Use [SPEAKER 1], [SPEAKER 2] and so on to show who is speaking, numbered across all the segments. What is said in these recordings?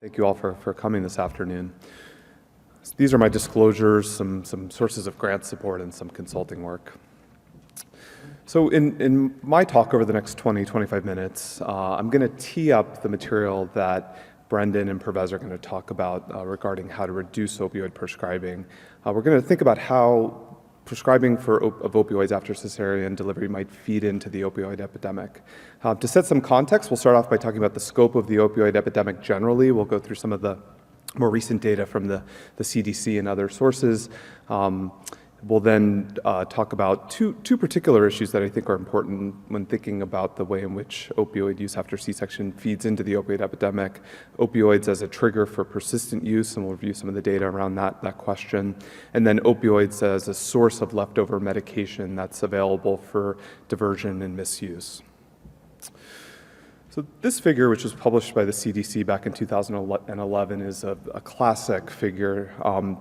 [SPEAKER 1] Thank you all for coming this afternoon. These are my disclosures, some sources of grant support, and some consulting work. So in my talk over the next 20-25 minutes, I'm going to tee up the material that Brendan and Pervez are going to talk about regarding how to reduce opioid prescribing. We're going to think about how prescribing of opioids after cesarean delivery might feed into the opioid epidemic. To set some context, we'll start off by talking about the scope of the opioid epidemic generally. We'll go through some of the more recent data from the CDC and other sources. We'll then talk about two particular issues that I think are important when thinking about the way in which opioid use after C-section feeds into the opioid epidemic. Opioids as a trigger for persistent use, and we'll review some of the data around that question. And then opioids as a source of leftover medication that's available for diversion and misuse. So this figure, which was published by the CDC back in 2011, is a classic figure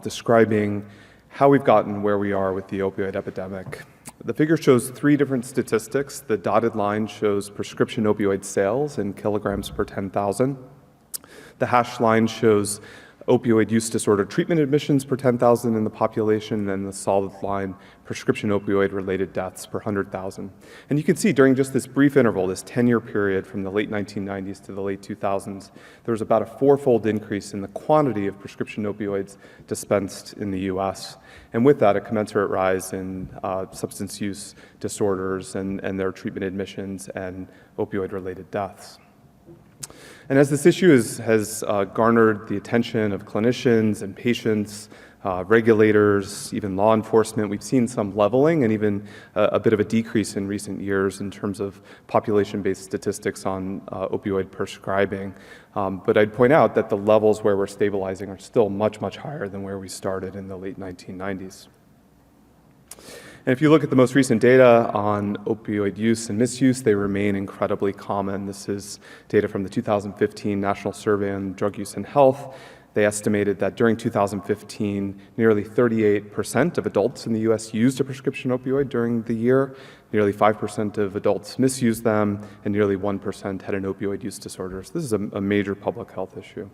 [SPEAKER 1] describing how we've gotten where we are with the opioid epidemic. The figure shows three different statistics. The dotted line shows prescription opioid sales in kilograms per 10,000. The hashed line shows opioid use disorder treatment admissions per 10,000 in the population, and the solid line, prescription opioid-related deaths per 100,000. And you can see during just this brief interval, this 10-year period from the late 1990s to the late 2000s, there was about a fourfold increase in the quantity of prescription opioids dispensed in the US. And with that, a commensurate rise in substance use disorders and their treatment admissions and opioid-related deaths. And as this issue has garnered the attention of clinicians and patients, regulators, even law enforcement, we've seen some leveling and even a bit of a decrease in recent years in terms of population-based statistics on opioid prescribing. But I'd point out that the levels where we're stabilizing are still much, much higher than where we started in the late 1990s. And if you look at the most recent data on opioid use and misuse, they remain incredibly common. This is data from the 2015 National Survey on Drug Use and Health. They estimated that during 2015, nearly 38% of adults in the US used a prescription opioid during the year, nearly 5% of adults misused them, and nearly 1% had an opioid use disorder. So this is a major public health issue.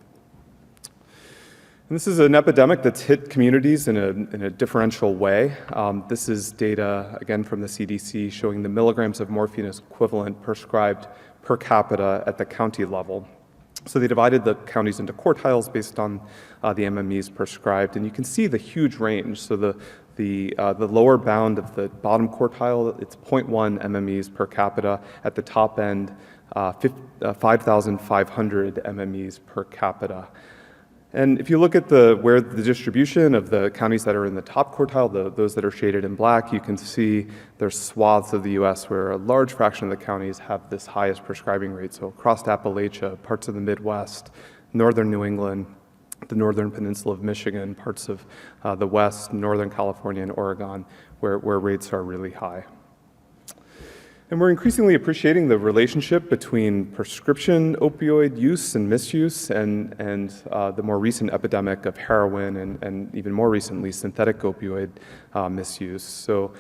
[SPEAKER 1] And this is an epidemic that's hit communities in a differential way. This is data, again, from the CDC showing the milligrams of morphine equivalent prescribed per capita at the county level. So they divided the counties into quartiles based on the MMEs prescribed, and you can see the huge range. So the lower bound of the bottom quartile, it's 0.1 MMEs per capita. At the top end, 5,500 MMEs per capita. And if you look at where the distribution of the counties that are in the top quartile, those that are shaded in black, you can see there's swaths of the US where a large fraction of the counties have this highest prescribing rate. So across Appalachia, parts of the Midwest, northern New England, the northern peninsula of Michigan, parts of the West, northern California and Oregon, where rates are really high. And we're increasingly appreciating the relationship between prescription opioid use and misuse and the more recent epidemic of heroin and even more recently synthetic opioid misuse. So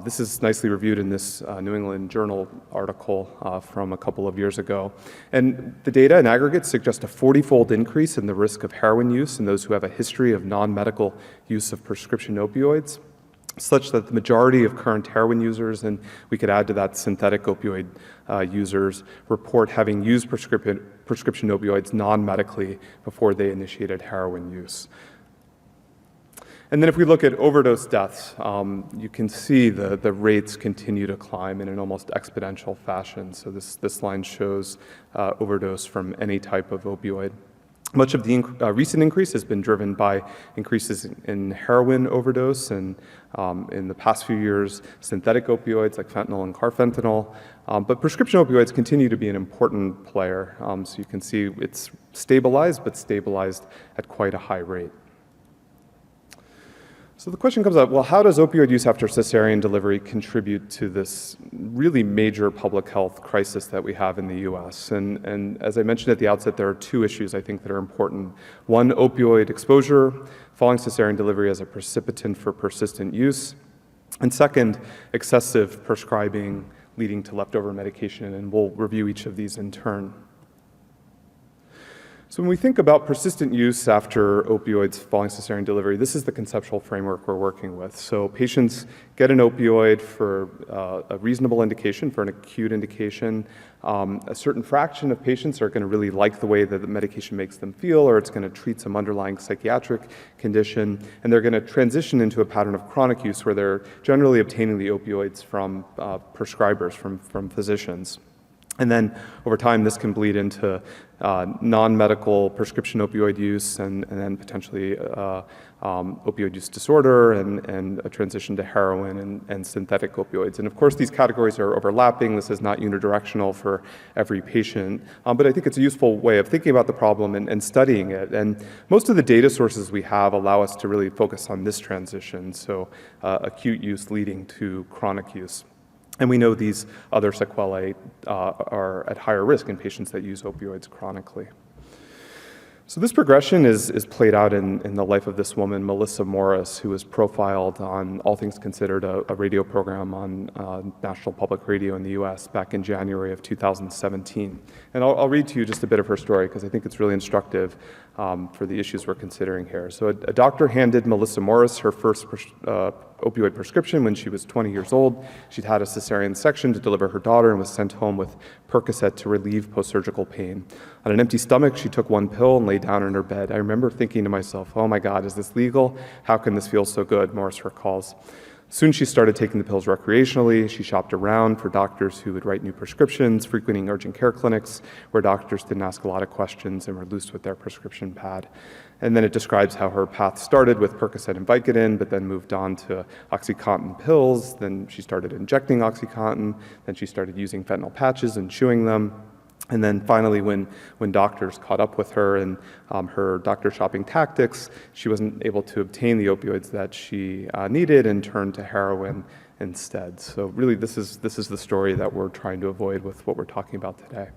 [SPEAKER 1] this is nicely reviewed in this New England Journal article from a couple of years ago. And the data in aggregate suggest a 40-fold increase in the risk of heroin use in those who have a history of non-medical use of prescription opioids, such that the majority of current heroin users, and we could add to that synthetic opioid users, report having used prescription opioids non-medically before they initiated heroin use. And then if we look at overdose deaths, you can see the rates continue to climb in an almost exponential fashion. So this line shows overdose from any type of opioid. Much of the recent increase has been driven by increases in heroin overdose and in the past few years, synthetic opioids like fentanyl and carfentanil. But prescription opioids continue to be an important player. So you can see it's stabilized, but stabilized at quite a high rate. So the question comes up, well, how does opioid use after cesarean delivery contribute to this really major public health crisis that we have in the US? And as I mentioned at the outset, there are two issues I think that are important. One, opioid exposure following cesarean delivery as a precipitant for persistent use. And second, excessive prescribing leading to leftover medication, and we'll review each of these in turn. So when we think about persistent use after opioids following cesarean delivery, this is the conceptual framework we're working with. So patients get an opioid for a reasonable indication, for an acute indication. A certain fraction of patients are going to really like the way that the medication makes them feel, or it's going to treat some underlying psychiatric condition, and they're going to transition into a pattern of chronic use where they're generally obtaining the opioids from prescribers, from physicians. And then over time, this can bleed into non-medical prescription opioid use and then potentially opioid use disorder and a transition to heroin and synthetic opioids. And of course, these categories are overlapping. This is not unidirectional for every patient, but I think it's a useful way of thinking about the problem and studying it. And most of the data sources we have allow us to really focus on this transition, so acute use leading to chronic use. And we know these other sequelae are at higher risk in patients that use opioids chronically. So this progression is played out in the life of this woman, Melissa Morris, who was profiled on All Things Considered, a radio program on National Public Radio in the US back in January of 2017. And I'll read to you just a bit of her story because I think it's really instructive for the issues we're considering here. So a doctor handed Melissa Morris her first opioid prescription when she was 20 years old. She'd had a cesarean section to deliver her daughter and was sent home with Percocet to relieve post-surgical pain. On an empty stomach, she took one pill and lay down in her bed. I remember thinking to myself, oh my God, is this legal? How can this feel so good? Morris recalls. Soon she started taking the pills recreationally. She shopped around for doctors who would write new prescriptions, frequenting urgent care clinics where doctors didn't ask a lot of questions and were loose with their prescription pad. And then it describes how her path started with Percocet and Vicodin, but then moved on to OxyContin pills. Then she started injecting OxyContin. Then she started using fentanyl patches and chewing them. And then finally, when doctors caught up with her and her doctor shopping tactics, she wasn't able to obtain the opioids that she needed and turned to heroin instead. So really, this is the story that we're trying to avoid with what we're talking about today.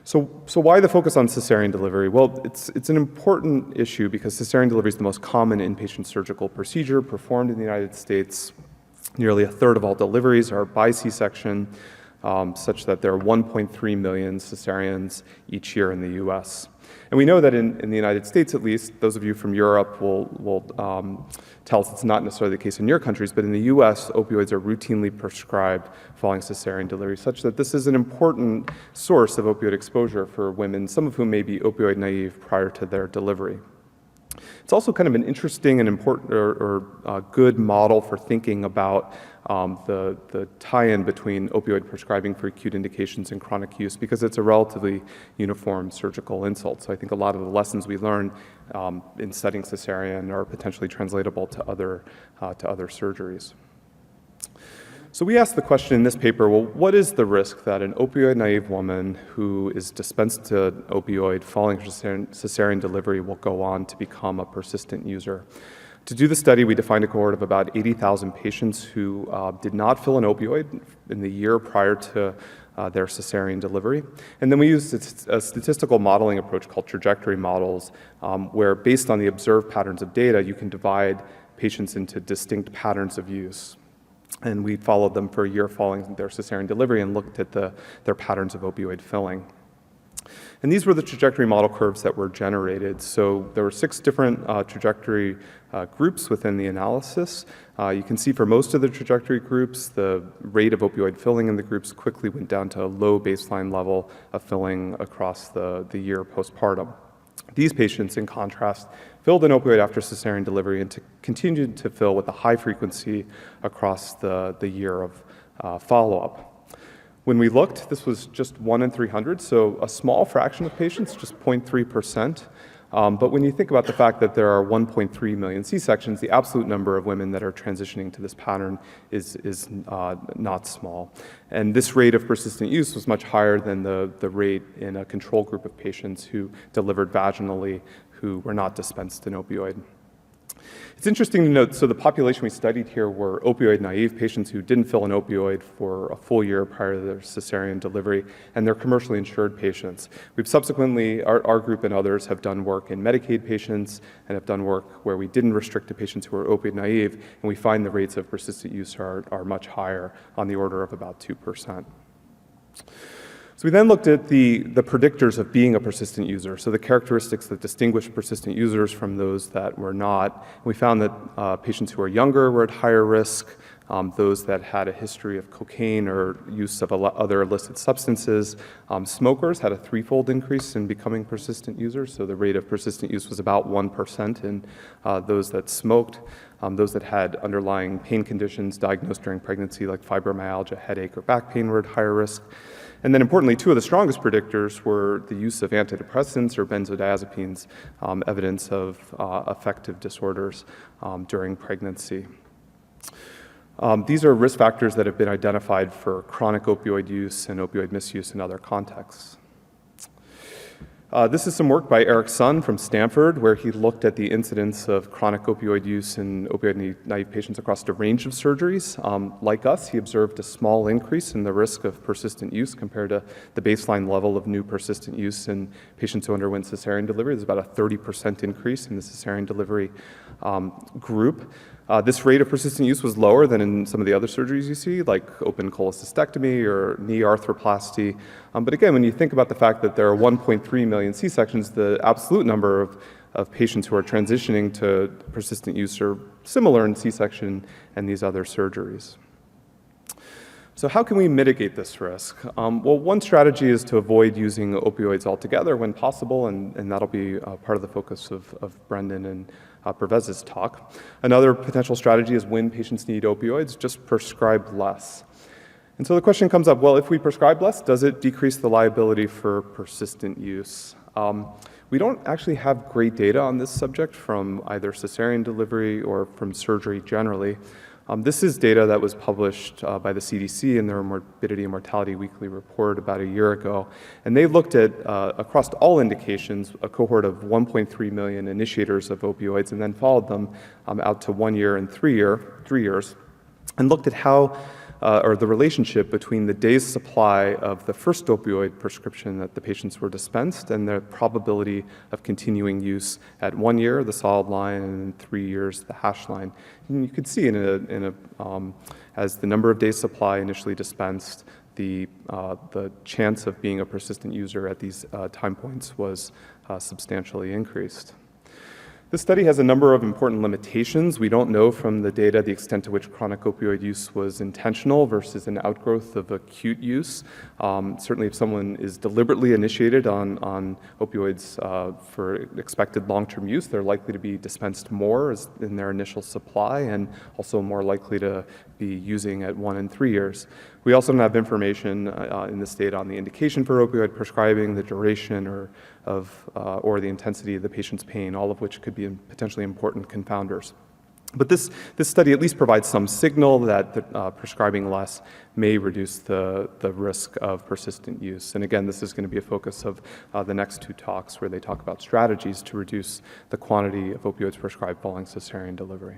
[SPEAKER 1] So why the focus on cesarean delivery? Well, it's an important issue because cesarean delivery is the most common inpatient surgical procedure performed in the United States. Nearly a third of all deliveries are by C-section, such that there are 1.3 million cesareans each year in the US. And we know that in the United States, at least, those of you from Europe will tell us it's not necessarily the case in your countries, but in the US, opioids are routinely prescribed following cesarean delivery, such that this is an important source of opioid exposure for women, some of whom may be opioid naive prior to their delivery. It's also kind of an interesting and important or good model for thinking about the tie-in between opioid prescribing for acute indications and chronic use because it's a relatively uniform surgical insult. So I think a lot of the lessons we learn in studying cesarean are potentially translatable to other surgeries. So we asked the question in this paper, well, what is the risk that an opioid-naive woman who is dispensed to opioid following cesarean delivery will go on to become a persistent user? To do the study, we defined a cohort of about 80,000 patients who did not fill an opioid in the year prior to their cesarean delivery. And then we used a statistical modeling approach called trajectory models, where based on the observed patterns of data, you can divide patients into distinct patterns of use. And we followed them for a year following their cesarean delivery and looked at their patterns of opioid filling. And these were the trajectory model curves that were generated. So there were 6 different trajectory groups within the analysis. You can see for most of the trajectory groups, the rate of opioid filling in the groups quickly went down to a low baseline level of filling across the year postpartum. These patients, in contrast, filled an opioid after cesarean delivery and continued to fill with a high frequency across the year of follow-up. When we looked, this was just 1 in 300, so a small fraction of patients, just 0.3%. But when you think about the fact that there are 1.3 million C-sections, the absolute number of women that are transitioning to this pattern is not small. And this rate of persistent use was much higher than the rate in a control group of patients who delivered vaginally who were not dispensed an opioid. It's interesting to note, so the population we studied here were opioid-naive patients who didn't fill an opioid for a full year prior to their cesarean delivery, and they're commercially insured patients. We've subsequently, our group and others have done work in Medicaid patients and have done work where we didn't restrict to patients who are opioid-naive, and we find the rates of persistent use are much higher, on the order of about 2%. So we then looked at the predictors of being a persistent user, so the characteristics that distinguish persistent users from those that were not. We found that patients who are younger were at higher risk, those that had a history of cocaine or use of other illicit substances. Smokers had a threefold increase in becoming persistent users, so the rate of persistent use was about 1% in those that smoked. Those that had underlying pain conditions diagnosed during pregnancy, like fibromyalgia, headache, or back pain, were at higher risk. And then importantly, two of the strongest predictors were the use of antidepressants or benzodiazepines, evidence of affective disorders during pregnancy. These are risk factors that have been identified for chronic opioid use and opioid misuse in other contexts. This is some work by Eric Sun from Stanford, where he looked at the incidence of chronic opioid use in opioid-naive patients across a range of surgeries. Like us, he observed a small increase in the risk of persistent use compared to the baseline level of new persistent use in patients who underwent cesarean delivery. There's about a 30% increase in the cesarean delivery group. This rate of persistent use was lower than in some of the other surgeries you see, like open cholecystectomy or knee arthroplasty. But again, when you think about the fact that there are 1.3 million C-sections, the absolute number of patients who are transitioning to persistent use are similar in C-section and these other surgeries. So how can we mitigate this risk? Well, one strategy is to avoid using opioids altogether when possible, and that'll be part of the focus of Brendan and Pervez's talk. Another potential strategy is when patients need opioids, just prescribe less. And so the question comes up, well, if we prescribe less, does it decrease the liability for persistent use? We don't actually have great data on this subject from either cesarean delivery or from surgery generally. This is data that was published by the CDC in their Morbidity and Mortality Weekly Report about a year ago. And they looked at, across all indications, a cohort of 1.3 million initiators of opioids and then followed them out to 1 year and 3 years, and looked at how or the relationship between the day's supply of the first opioid prescription that the patients were dispensed and the probability of continuing use at 1 year, the solid line, and 3 years, the hash line. And you could see as the number of days supply initially dispensed, the chance of being a persistent user at these time points was substantially increased. This study has a number of important limitations. We don't know from the data the extent to which chronic opioid use was intentional versus an outgrowth of acute use. Certainly if someone is deliberately initiated on opioids for expected long-term use, they're likely to be dispensed more in their initial supply and also more likely to be using at 1 and 3 years. We also don't have information in this data on the indication for opioid prescribing, the duration or the intensity of the patient's pain, all of which could be potentially important confounders. But this study at least provides some signal that prescribing less may reduce the risk of persistent use. And again, this is going to be a focus of the next two talks where they talk about strategies to reduce the quantity of opioids prescribed following cesarean delivery.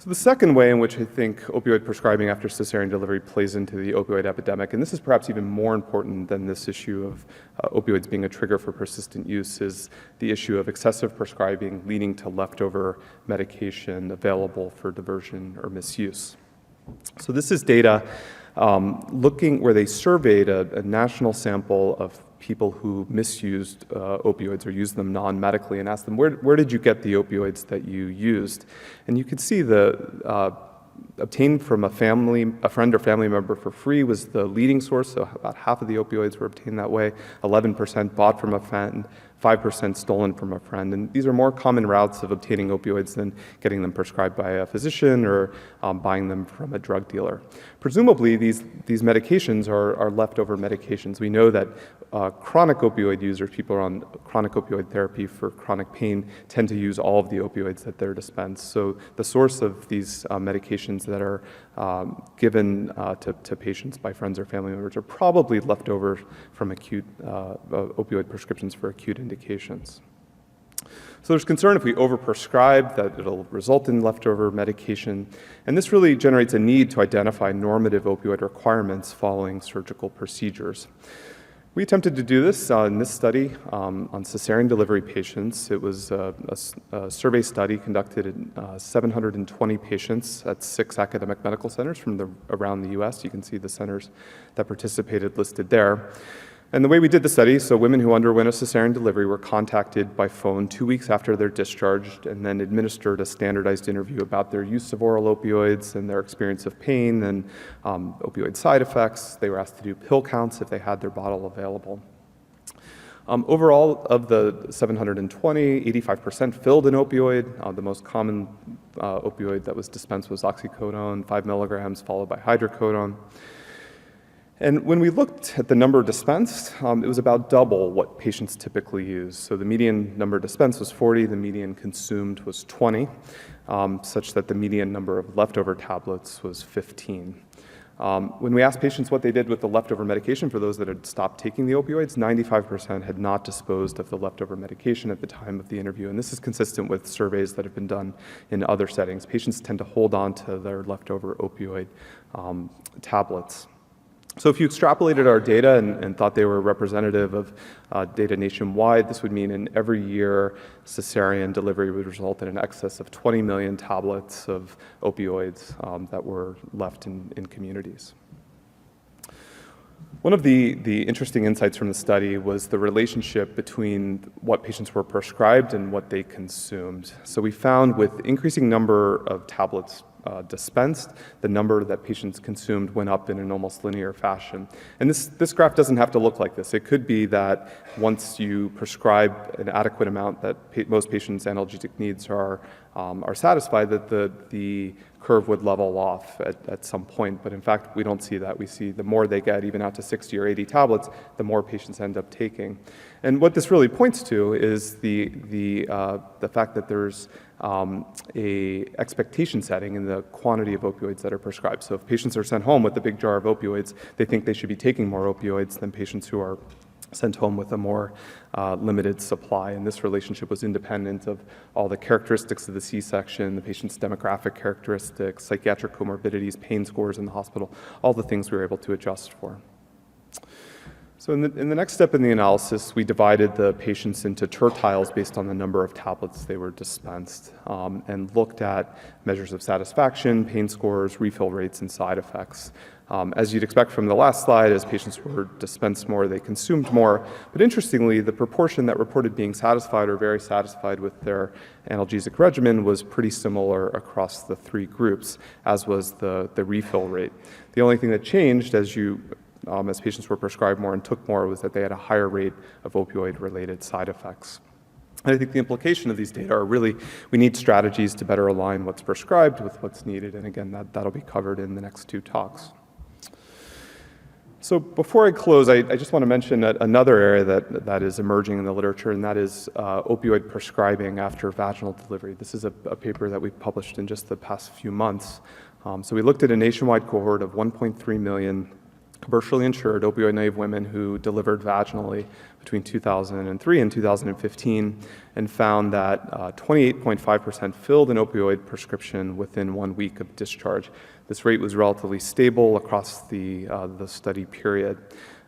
[SPEAKER 1] So the second way in which I think opioid prescribing after cesarean delivery plays into the opioid epidemic, and this is perhaps even more important than this issue of opioids being a trigger for persistent use, is the issue of excessive prescribing leading to leftover medication available for diversion or misuse. So this is data where they surveyed a national sample of people who misused opioids or used them non-medically and asked them, where did you get the opioids that you used? And you could see obtained from a friend or family member for free was the leading source, so about half of the opioids were obtained that way, 11% bought from a friend, 5% stolen from a friend. And these are more common routes of obtaining opioids than getting them prescribed by a physician or buying them from a drug dealer. Presumably, these medications are leftover medications. We know that chronic opioid users, people who are on chronic opioid therapy for chronic pain, tend to use all of the opioids that they're dispensed. So the source of these medications that are given to patients by friends or family members are probably leftover from acute opioid prescriptions for acute indications. So there's concern if we overprescribe that it'll result in leftover medication, and this really generates a need to identify normative opioid requirements following surgical procedures. We attempted to do this in this study on cesarean delivery patients. It was a survey study conducted in 720 patients at 6 academic medical centers from around the US. You can see the centers that participated listed there. And the way we did the study, so women who underwent a cesarean delivery were contacted by phone 2 weeks after they're discharged and then administered a standardized interview about their use of oral opioids and their experience of pain and opioid side effects. They were asked to do pill counts if they had their bottle available. Overall, of the 720, 85% filled an opioid. The most common opioid that was dispensed was oxycodone, 5 milligrams, followed by hydrocodone. And when we looked at the number dispensed, it was about double what patients typically use. So the median number dispensed was 40, the median consumed was 20, such that the median number of leftover tablets was 15. When we asked patients what they did with the leftover medication for those that had stopped taking the opioids, 95% had not disposed of the leftover medication at the time of the interview. And this is consistent with surveys that have been done in other settings. Patients tend to hold on to their leftover opioid tablets. So if you extrapolated our data and thought they were representative of data nationwide, this would mean in every year, cesarean delivery would result in an excess of 20 million tablets of opioids that were left in communities. One of the interesting insights from the study was the relationship between what patients were prescribed and what they consumed. So we found with increasing number of tablets dispensed, the number that patients consumed went up in an almost linear fashion. And this graph doesn't have to look like this. It could be that once you prescribe an adequate amount that most patients' analgesic needs are satisfied, that the curve would level off at some point. But in fact, we don't see that. We see the more they get, even out to 60 or 80 tablets, the more patients end up taking. And what this really points to is the fact that there's a expectation setting in the quantity of opioids that are prescribed. So if patients are sent home with a big jar of opioids, they think they should be taking more opioids than patients who are sent home with a more limited supply. And this relationship was independent of all the characteristics of the C-section, the patient's demographic characteristics, psychiatric comorbidities, pain scores in the hospital, all the things we were able to adjust for. So in the next step in the analysis, we divided the patients into tertiles based on the number of tablets they were dispensed and looked at measures of satisfaction, pain scores, refill rates, and side effects. As you'd expect from the last slide, as patients were dispensed more, they consumed more. But interestingly, the proportion that reported being satisfied or very satisfied with their analgesic regimen was pretty similar across the three groups, as was the refill rate. The only thing that changed as patients were prescribed more and took more was that they had a higher rate of opioid-related side effects. And I think the implication of these data are really we need strategies to better align what's prescribed with what's needed. And again, that'll be covered in the next two talks. So before I close, I just want to mention another area that is emerging in the literature, and that is opioid prescribing after vaginal delivery. This is a paper that we published in just the past few months. So we looked at a nationwide cohort of 1.3 million commercially insured opioid-naive women who delivered vaginally between 2003 and 2015 and found that 28.5% filled an opioid prescription within 1 week of discharge. This rate was relatively stable across the study period.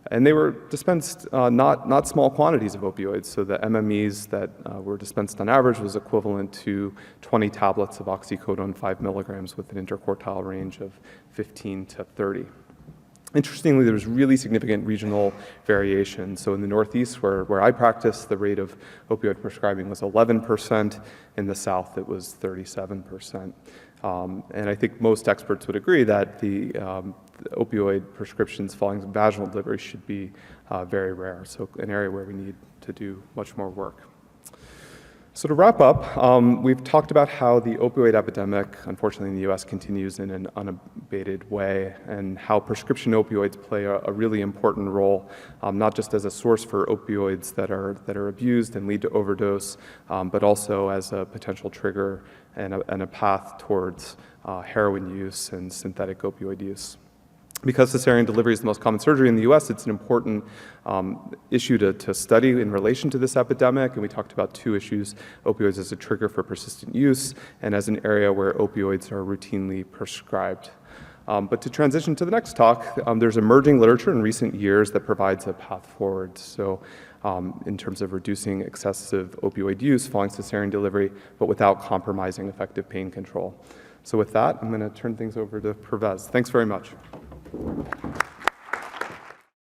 [SPEAKER 1] And they were dispensed not small quantities of opioids. So the MMEs that were dispensed on average was equivalent to 20 tablets of oxycodone 5 milligrams with an interquartile range of 15 to 30. Interestingly, there was really significant regional variation. So in the Northeast, where I practice, the rate of opioid prescribing was 11%. In the South, it was 37%. And I think most experts would agree that the opioid prescriptions following vaginal delivery should be very rare. So an area where we need to do much more work. So to wrap up, we've talked about how the opioid epidemic, unfortunately in the US, continues in an unabated way, and how prescription opioids play a really important role, not just as a source for opioids that are abused and lead to overdose, but also as a potential trigger and a path towards heroin use and synthetic opioid use. Because cesarean delivery is the most common surgery in the US, it's an important issue to study in relation to this epidemic. And we talked about two issues: opioids as a trigger for persistent use and as an area where opioids are routinely prescribed. But to transition to the next talk, there's emerging literature in recent years that provides a path forward. So in terms of reducing excessive opioid use following cesarean delivery, but without compromising effective pain control. So with that, I'm going to turn things over to Pervez. Thanks very much.